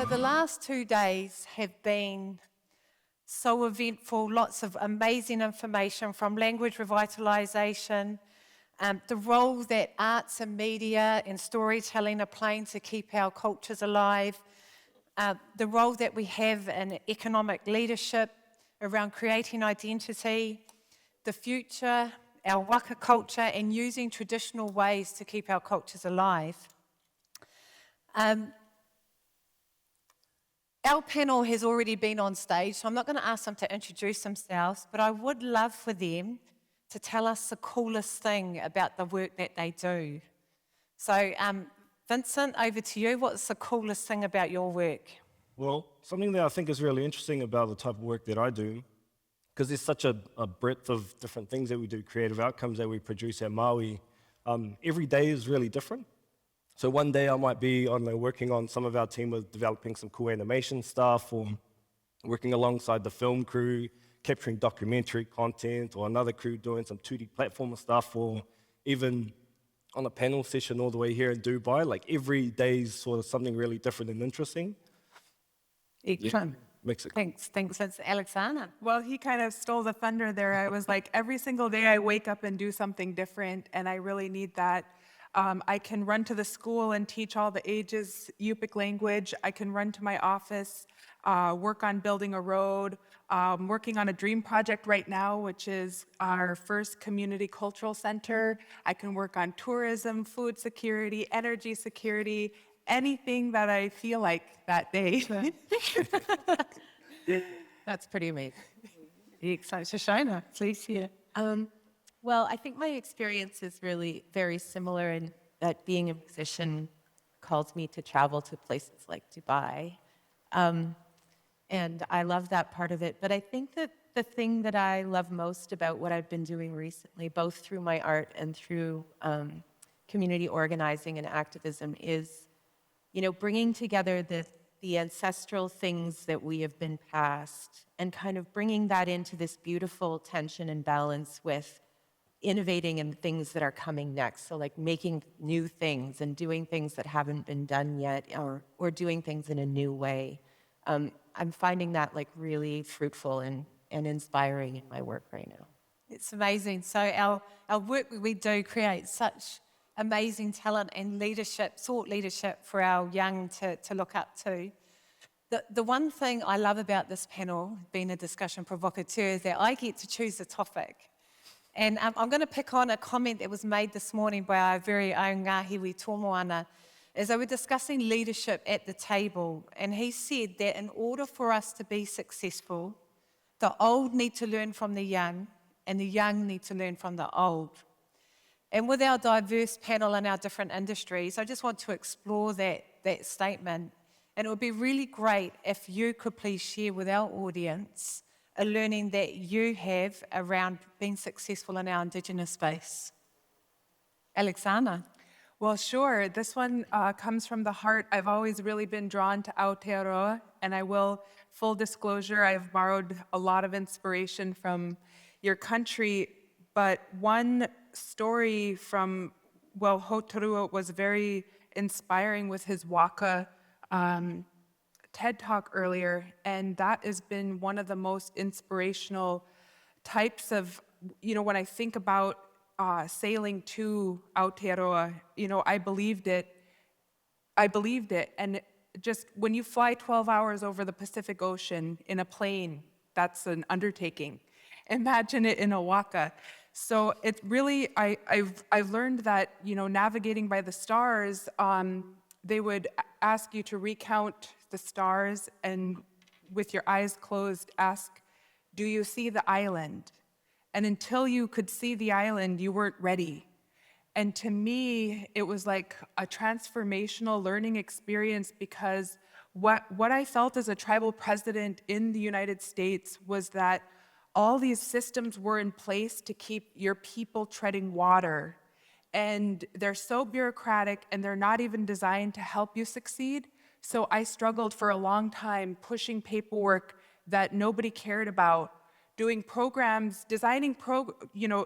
So the last 2 days have been so eventful, lots of amazing information from language revitalization, the role that arts and media and storytelling are playing to keep our cultures alive, the role that we have in economic leadership around creating identity, the future, our waka culture, and using traditional ways to keep our cultures alive. Our panel has already been on stage, so I'm not going to ask them to introduce themselves, but I would love for them to tell us the coolest thing about the work that they do. So, Vincent, over to you. What's the coolest thing about your work? Well, something that I think is really interesting about the type of work that I do, because there's such a breadth of different things that we do, creative outcomes that we produce at Māui, every day is really different. So one day I might be working on, some of our team was developing some cool animation stuff, or working alongside the film crew, capturing documentary content, or another crew doing some 2D platformer stuff, or even on a panel session all the way here in Dubai. Like every day is sort of something really different and interesting. Excellent. Mexico. Thanks, that's AlexAnna. Well, he kind of stole the thunder there. I was like, every single day I wake up and do something different, and I really need that. I can run to the school and teach all the ages Yupik language. I can run to my office, work on building a road, working on a dream project right now, which is our first community cultural center. I can work on tourism, food security, energy security, anything that I feel like that day. That's pretty amazing. Excellent. ShoShona, please, here. Well, I think my experience is really very similar in that being a musician calls me to travel to places like Dubai. And I love that part of it. But I think that the thing that I love most about what I've been doing recently, both through my art and through community organizing and activism, is, bringing together the ancestral things that we have been passed and kind of bringing that into this beautiful tension and balance with innovating in things that are coming next. So like making new things and doing things that haven't been done yet, or doing things in a new way. I'm finding that like really fruitful and inspiring in my work right now. It's amazing. So our work we do creates such amazing talent and leadership, thought leadership for our young to look up to. The one thing I love about this panel, being a discussion provocateur, is that I get to choose the topic. And I'm going to pick on a comment that was made this morning by our very own Ngāhiwi Tōmoana, as they were discussing leadership at the table. And he said that in order for us to be successful, the old need to learn from the young, and the young need to learn from the old. And with our diverse panel and our different industries, I just want to explore that statement. And it would be really great if you could please share with our audience a learning that you have around being successful in our Indigenous space. AlexAnna. Well, sure. This one comes from the heart. I've always really been drawn to Aotearoa, and I will, full disclosure, I've borrowed a lot of inspiration from your country, but one story from, Hotarua was very inspiring with his waka TED Talk earlier, and that has been one of the most inspirational types of, when I think about sailing to Aotearoa, I believed it, and just when you fly 12 hours over the Pacific Ocean in a plane, that's an undertaking. Imagine it in a waka. So it's really, I've learned that, navigating by the stars, they would ask you to recount the stars and with your eyes closed ask, do you see the island? And until you could see the island, you weren't ready. And to me, it was like a transformational learning experience, because what I felt as a tribal president in the United States was that all these systems were in place to keep your people treading water. And they're so bureaucratic, and they're not even designed to help you succeed. So I struggled for a long time pushing paperwork that nobody cared about, doing programs,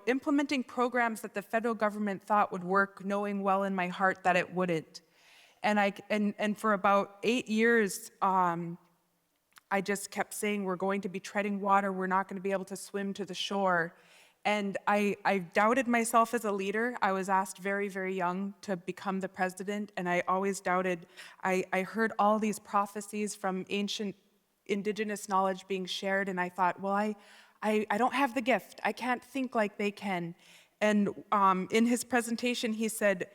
implementing programs that the federal government thought would work, knowing well in my heart that it wouldn't. And for about 8 years, I just kept saying, we're going to be treading water, we're not going to be able to swim to the shore. And I doubted myself as a leader. I was asked very, very young to become the president, and I always doubted. I heard all these prophecies from ancient Indigenous knowledge being shared, and I thought, well, I don't have the gift. I can't think like they can. And in his presentation, he said,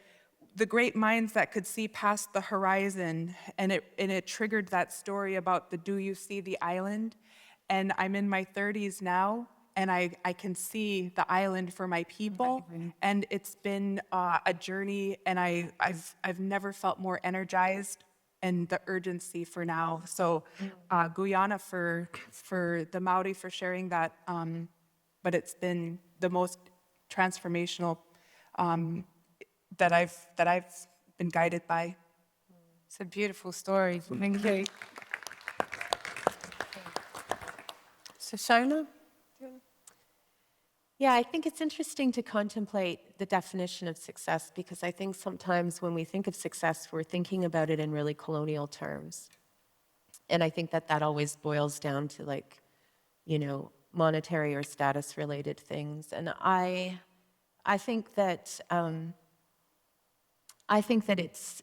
the great minds that could see past the horizon, and it triggered that story about the do you see the island? And I'm in my 30s now, and I can see the island for my people, and it's been a journey, and I've never felt more energized, and the urgency for now. So Guyana for the Māori for sharing that, but it's been the most transformational that I've been guided by. It's a beautiful story. Thank you. ShoShona? Yeah, I think it's interesting to contemplate the definition of success, because I think sometimes when we think of success, we're thinking about it in really colonial terms. And I think that always boils down to, like, monetary or status related things. And I think that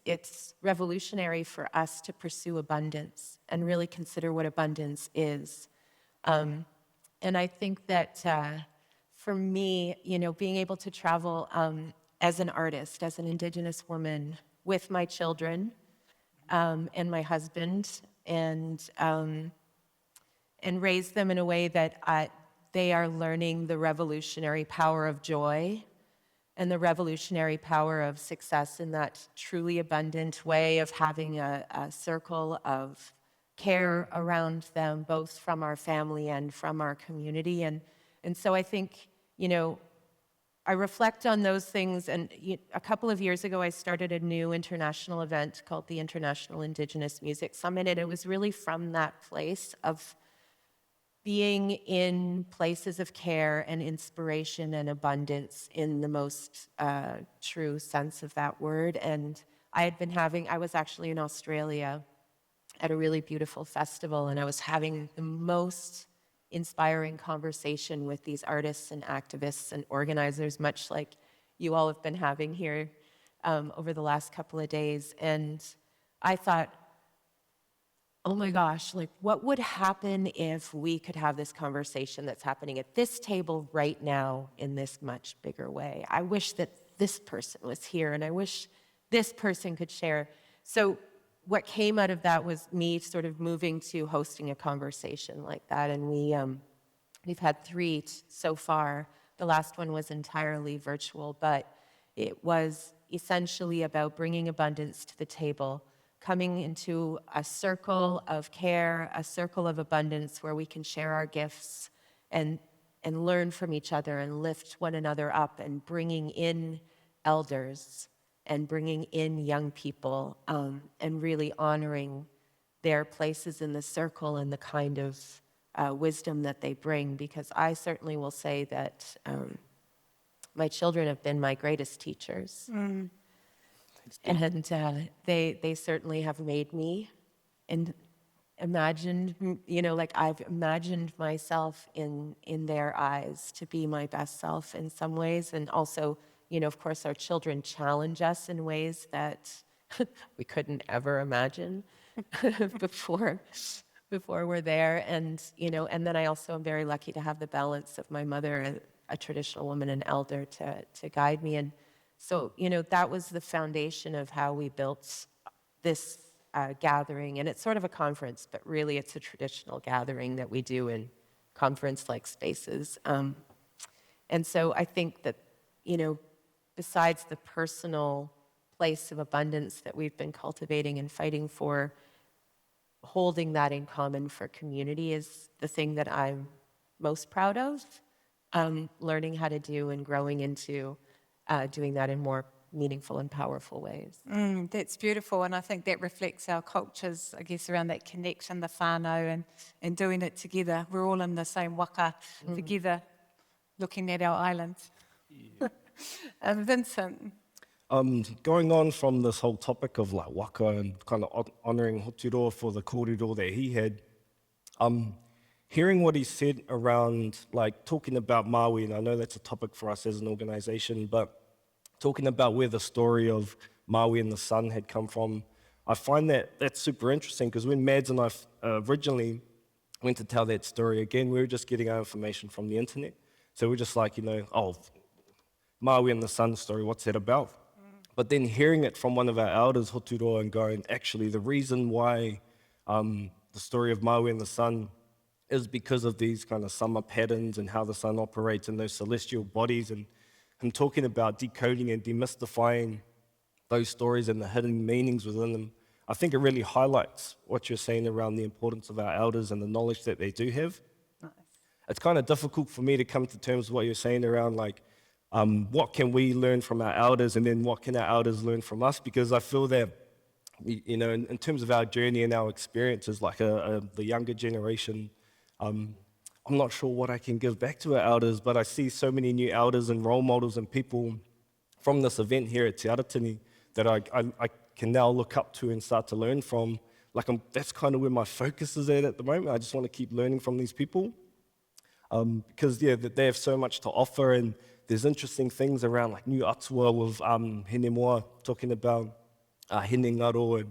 it's revolutionary for us to pursue abundance and really consider what abundance is. And I think that for me, being able to travel as an artist, as an Indigenous woman, with my children and my husband, and raise them in a way that they are learning the revolutionary power of joy and the revolutionary power of success in that truly abundant way of having a circle of care around them, both from our family and from our community. And so I think, I reflect on those things. And a couple of years ago, I started a new international event called the International Indigenous Music Summit. And it was really from that place of being in places of care and inspiration and abundance in the most true sense of that word. And I was actually in Australia at a really beautiful festival, and I was having the most inspiring conversation with these artists and activists and organizers, much like you all have been having here over the last couple of days. And I thought, oh my gosh, like, what would happen if we could have this conversation that's happening at this table right now in this much bigger way? I wish that this person was here, and I wish this person could share. So what came out of that was me sort of moving to hosting a conversation like that. And we've had 3 so far. The last one was entirely virtual, but it was essentially about bringing abundance to the table, coming into a circle of care, a circle of abundance where we can share our gifts and learn from each other and lift one another up, and bringing in elders and bringing in young people, and really honoring their places in the circle and the kind of wisdom that they bring. Because I certainly will say that my children have been my greatest teachers. And they certainly have made me, and imagined, like I've imagined myself in their eyes to be my best self in some ways. And also, of course, our children challenge us in ways that we couldn't ever imagine before we're there. And, and then I also am very lucky to have the balance of my mother, a traditional woman, an elder, to guide me. And so, that was the foundation of how we built this gathering. And it's sort of a conference, but really it's a traditional gathering that we do in conference-like spaces. And so I think that, besides the personal place of abundance that we've been cultivating and fighting for, holding that in common for community is the thing that I'm most proud of, learning how to do and growing into doing that in more meaningful and powerful ways. That's beautiful, and I think that reflects our cultures, I guess, around that connection, the whānau, and doing it together. We're all in the same waka together, looking at our islands. Yeah. Vincent. Going on from this whole topic of like waka and kind of honouring Hoturoa for the kōrero that he had, hearing what he said around like talking about Māui, and I know that's a topic for us as an organisation, but talking about where the story of Māui and the sun had come from, I find that that's super interesting because when Mads and I originally went to tell that story again, we were just getting our information from the internet. So we're just like, oh, Māui and the sun story, what's that about? But then hearing it from one of our elders, Hoturoa, and going, actually, the reason why the story of Māui and the sun is because of these kind of summer patterns and how the sun operates in those celestial bodies, and him talking about decoding and demystifying those stories and the hidden meanings within them. I think it really highlights what you're saying around the importance of our elders and the knowledge that they do have. Nice. It's kind of difficult for me to come to terms with what you're saying around like, what can we learn from our elders and then what can our elders learn from us? Because I feel that, in terms of our journey and our experiences, like the younger generation, I'm not sure what I can give back to our elders, but I see so many new elders and role models and people from this event here at Te Aratini that I can now look up to and start to learn from. Like that's kind of where my focus is at the moment. I just want to keep learning from these people because they have so much to offer, and there's interesting things around like new atua with Hene Moa talking about Hene Ngaro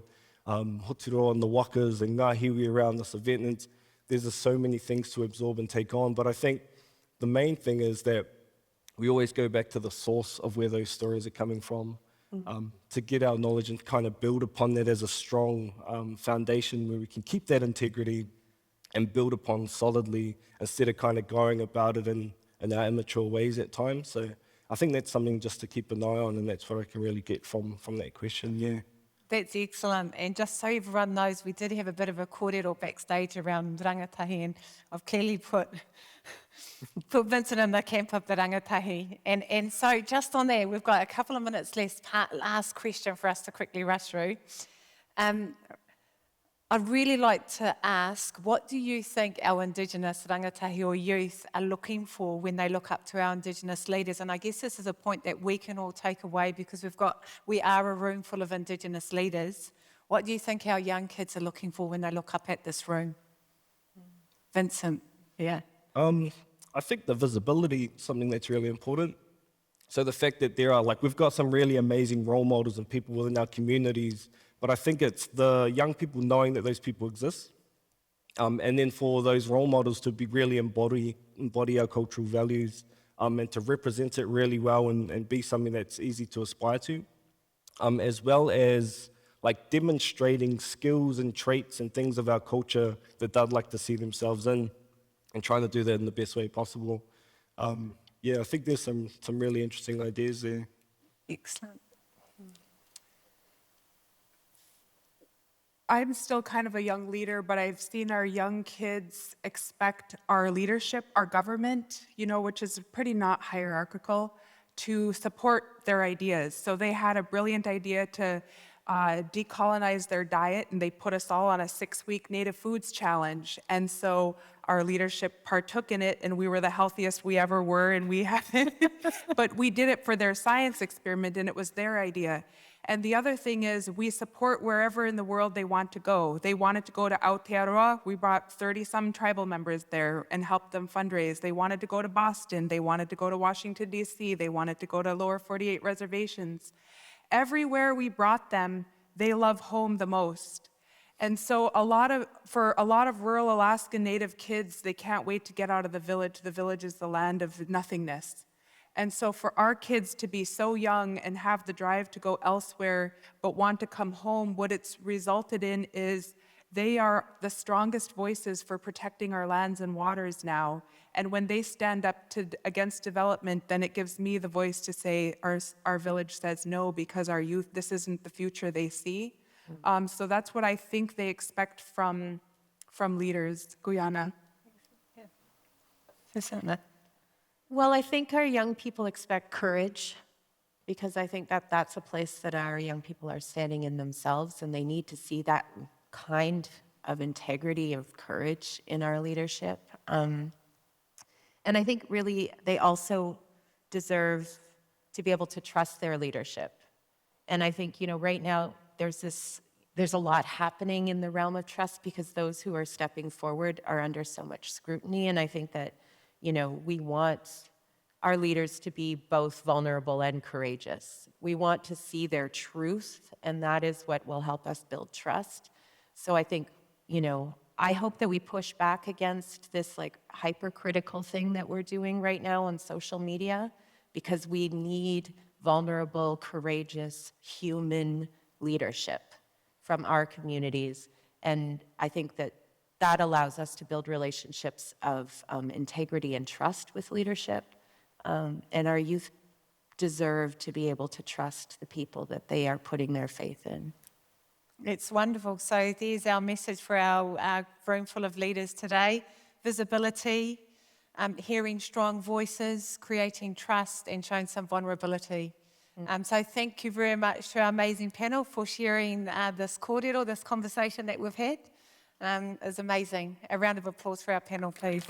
and Hoturoa and the wakas and Ngāhiwi around this event. And there's just so many things to absorb and take on. But I think the main thing is that we always go back to the source of where those stories are coming from to get our knowledge and kind of build upon that as a strong foundation where we can keep that integrity and build upon solidly instead of kind of going about it in our immature ways at times. So I think that's something just to keep an eye on, and that's what I can really get from that question, yeah. That's excellent. And just so everyone knows, we did have a bit of a kōrero backstage around rangatahi, and I've clearly put Vincent in the camp of the rangatahi. And so just on there, we've got a couple of minutes left. Last question for us to quickly rush through. I'd really like to ask, what do you think our Indigenous rangatahi or youth are looking for when they look up to our Indigenous leaders? And I guess this is a point that we can all take away because we are a room full of Indigenous leaders. What do you think our young kids are looking for when they look up at this room? Vincent, yeah. I think the visibility is something that's really important. So the fact that we've got some really amazing role models and people within our communities, but I think it's the young people knowing that those people exist. And then for those role models to be really embody our cultural values and to represent it really well and be something that's easy to aspire to, as well as like demonstrating skills and traits and things of our culture that they'd like to see themselves in and trying to do that in the best way possible. I think there's some really interesting ideas there. Excellent. I'm still kind of a young leader, but I've seen our young kids expect our leadership, our government, which is pretty not hierarchical, to support their ideas. So they had a brilliant idea to decolonize their diet, and they put us all on a 6-week native foods challenge. And so our leadership partook in it, and we were the healthiest we ever were, and we haven't. But we did it for their science experiment, and it was their idea. And the other thing is we support wherever in the world they want to go. They wanted to go to Aotearoa. We brought 30-some tribal members there and helped them fundraise. They wanted to go to Boston. They wanted to go to Washington, D.C. They wanted to go to lower 48 reservations. Everywhere we brought them, they love home the most. And so for a lot of rural Alaskan Native kids, they can't wait to get out of the village. The village is the land of nothingness. And so for our kids to be so young and have the drive to go elsewhere but want to come home, what it's resulted in is they are the strongest voices for protecting our lands and waters now. And when they stand up against development, then it gives me the voice to say our village says no because our youth, this isn't the future they see. So that's what I think they expect from leaders. Guyana. Yeah. Well, I think our young people expect courage because I think that that's a place that our young people are standing in themselves, and they need to see that kind of integrity of courage in our leadership. And I think really they also deserve to be able to trust their leadership And I think, right now there's a lot happening in the realm of trust because those who are stepping forward are under so much scrutiny. And I think that, we want our leaders to be both vulnerable and courageous. We want to see their truth, and that is what will help us build trust. So I think, I hope that we push back against this like hypercritical thing that we're doing right now on social media, because we need vulnerable, courageous, human leadership from our communities. And I think that that allows us to build relationships of integrity and trust with leadership. And our youth deserve to be able to trust the people that they are putting their faith in. It's wonderful. So there's our message for our room full of leaders today. Visibility, hearing strong voices, creating trust, and showing some vulnerability. So thank you very much to our amazing panel for sharing this kōrero, this conversation that we've had. It's amazing. A round of applause for our panel, please.